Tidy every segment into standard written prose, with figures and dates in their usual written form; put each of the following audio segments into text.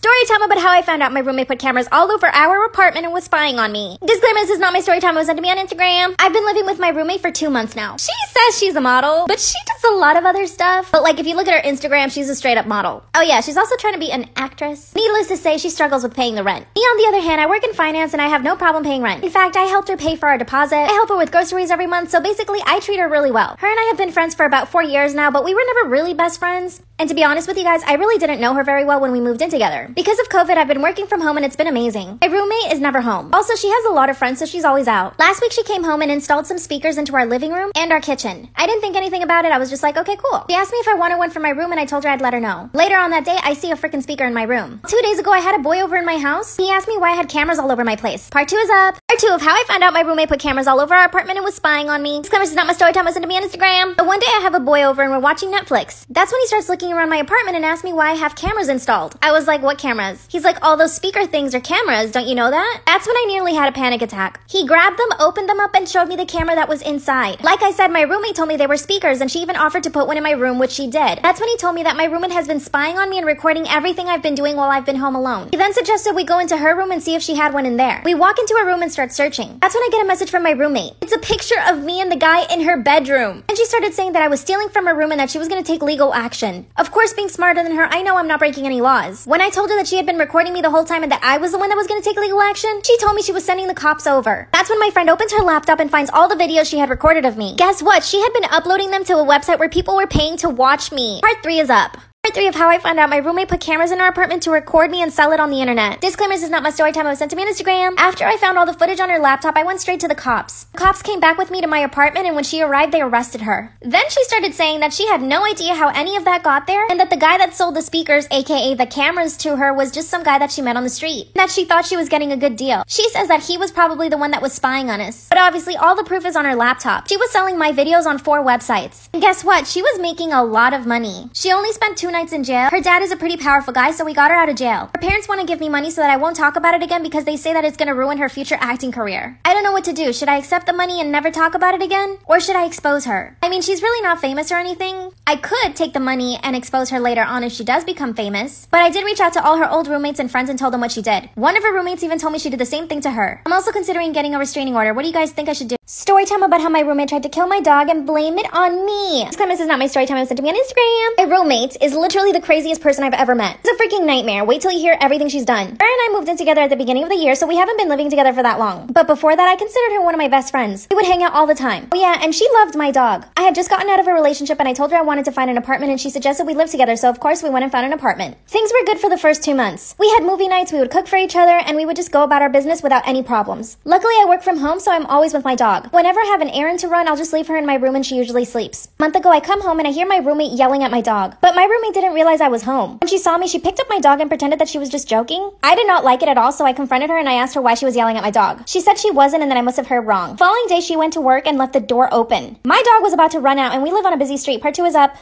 Story time about how I found out my roommate put cameras all over our apartment and was spying on me. Disclaimer, this is not my story time. It was sent to me on Instagram. I've been living with my roommate for 2 months now. She says she's a model, but she does a lot of other stuff. But like, if you look at her Instagram, she's a straight up model. Oh yeah, she's also trying to be an actress. Needless to say, she struggles with paying the rent. Me on the other hand, I work in finance and I have no problem paying rent. In fact, I helped her pay for our deposit. I help her with groceries every month, so basically I treat her really well. Her and I have been friends for about 4 years now, but we were never really best friends. And to be honest with you guys, I really didn't know her very well when we moved in together. Because of COVID, I've been working from home and it's been amazing. My roommate is never home. Also, she has a lot of friends, so she's always out. Last week, she came home and installed some speakers into our living room and our kitchen. I didn't think anything about it. I was just like, okay, cool. She asked me if I wanted one for my room and I told her I'd let her know. Later on that day, I see a freaking speaker in my room. 2 days ago, I had a boy over in my house. He asked me why I had cameras all over my place. Part 2 is up. Part 2 of how I found out my roommate put cameras all over our apartment and was spying on me. Disclaimer, this is not my story time. Listen to me on Instagram. But one day I have a boy over and we're watching Netflix. That's when he starts looking around my apartment and asked me why I have cameras installed. I was like, what cameras? He's like, all those speaker things are cameras, don't you know that? That's when I nearly had a panic attack. He grabbed them, opened them up, and showed me the camera that was inside. Like I said, my roommate told me they were speakers and she even offered to put one in my room, which she did. That's when he told me that my roommate has been spying on me and recording everything I've been doing while I've been home alone. He then suggested we go into her room and see if she had one in there. We walk into her room and start searching. That's when I get a message from my roommate. It's a picture of me and the guy in her bedroom. And she started saying that I was stealing from her room and that she was going to take legal action. Of course, being smarter than her, I know I'm not breaking any laws. When I told her that she had been recording me the whole time and that I was the one that was going to take legal action, she told me she was sending the cops over. That's when my friend opens her laptop and finds all the videos she had recorded of me. Guess what? She had been uploading them to a website where people were paying to watch me. Part 3 is up. Part 3 of how I found out my roommate put cameras in our apartment to record me and sell it on the internet. Disclaimer, this is not my story time. It was sent to me on Instagram. After I found all the footage on her laptop, I went straight to the cops. The cops came back with me to my apartment and when she arrived, they arrested her. Then she started saying that she had no idea how any of that got there and that the guy that sold the speakers, aka the cameras to her, was just some guy that she met on the street. That she thought she was getting a good deal. She says that he was probably the one that was spying on us. But obviously all the proof is on her laptop. She was selling my videos on 4 websites. And guess what? She was making a lot of money. She only spent 2 nights in jail. Her dad is a pretty powerful guy, so we got her out of jail. Her parents want to give me money so that I won't talk about it again because they say that it's going to ruin her future acting career. I don't know what to do. Should I accept the money and never talk about it again? Or should I expose her? I mean, she's really not famous or anything. I could take the money and expose her later on if she does become famous. But I did reach out to all her old roommates and friends and told them what she did. One of her roommates even told me she did the same thing to her. I'm also considering getting a restraining order. What do you guys think I should do? Story time about how my roommate tried to kill my dog and blame it on me. This is not my story time. It was sent to me on Instagram. My roommate is literally the craziest person I've ever met. It's a freaking nightmare. Wait till you hear everything she's done. Her and I moved in together at the beginning of the year, so we haven't been living together for that long. But before that, I considered her one of my best friends. We would hang out all the time. Oh yeah, and she loved my dog. I had just gotten out of a relationship and I told her I wanted to find an apartment and she suggested we live together, so of course we went and found an apartment. Things were good for the first 2 months. We had movie nights, we would cook for each other, and we would just go about our business without any problems. Luckily, I work from home, so I'm always with my dog. Whenever I have an errand to run, I'll just leave her in my room and she usually sleeps. A month ago, I come home and I hear my roommate yelling at my dog. But my roommate didn't realize I was home. When she saw me, she picked up my dog and pretended that she was just joking. I did not like it at all, so I confronted her and I asked her why she was yelling at my dog. She said she wasn't and that I must have heard wrong. The following day, she went to work and left the door open. My dog was about to run out and we live on a busy street. Part 2 is up.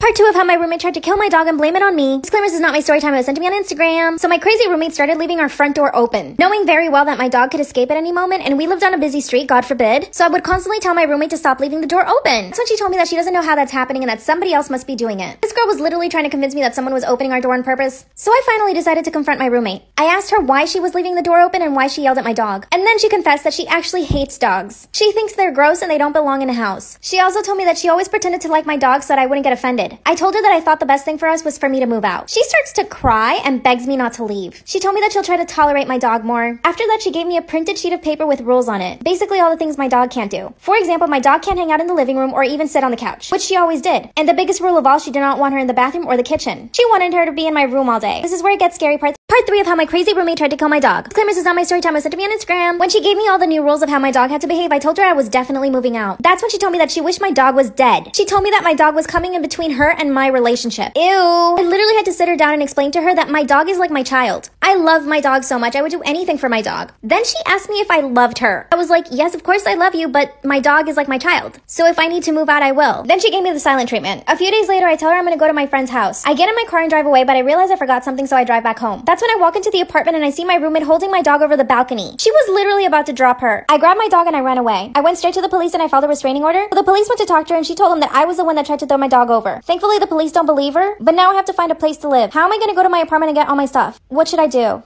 Part 2 of how my roommate tried to kill my dog and blame it on me. Disclaimer, this is not my story time. It was sent to me on Instagram. So my crazy roommate started leaving our front door open, knowing very well that my dog could escape at any moment, and we lived on a busy street, God forbid. So I would constantly tell my roommate to stop leaving the door open. That's when she told me that she doesn't know how that's happening and that somebody else must be doing it. This girl was literally trying to convince me that someone was opening our door on purpose. So I finally decided to confront my roommate. I asked her why she was leaving the door open and why she yelled at my dog. And then she confessed that she actually hates dogs. She thinks they're gross and they don't belong in a house. She also told me that she always pretended to like my dog so that I wouldn't get offended. I told her that I thought the best thing for us was for me to move out. She starts to cry and begs me not to leave. She told me that she'll try to tolerate my dog more. After that, she gave me a printed sheet of paper with rules on it. Basically all the things my dog can't do. For example, my dog can't hang out in the living room or even sit on the couch, which she always did. And the biggest rule of all, she did not want her in the bathroom or the kitchen. She wanted her to be in my room all day. This is where it gets scary. Part 3 of how my crazy roommate tried to kill my dog. Disclaimer, this is not my story time. It was sent to me on Instagram. When she gave me all the new rules of how my dog had to behave, I told her I was definitely moving out. That's when she told me that she wished my dog was dead. She told me that my dog was coming in between her and my relationship. Ew. I literally had to sit her down and explain to her that my dog is like my child. I love my dog so much. I would do anything for my dog. Then she asked me if I loved her. I was like, yes, of course I love you, but my dog is like my child. So if I need to move out, I will. Then she gave me the silent treatment. A few days later, I tell her I'm gonna go to my friend's house. I get in my car and drive away, but I realize I forgot something, so I drive back home. That's when I walk into the apartment and I see my roommate holding my dog over the balcony. She was literally about to drop her. I grabbed my dog and I ran away. I went straight to the police and I filed a restraining order. The police went to talk to her and she told them that I was the one that tried to throw my dog over. Thankfully, the police don't believe her, but now I have to find a place to live. How am I gonna go to my apartment and get all my stuff? What should I do?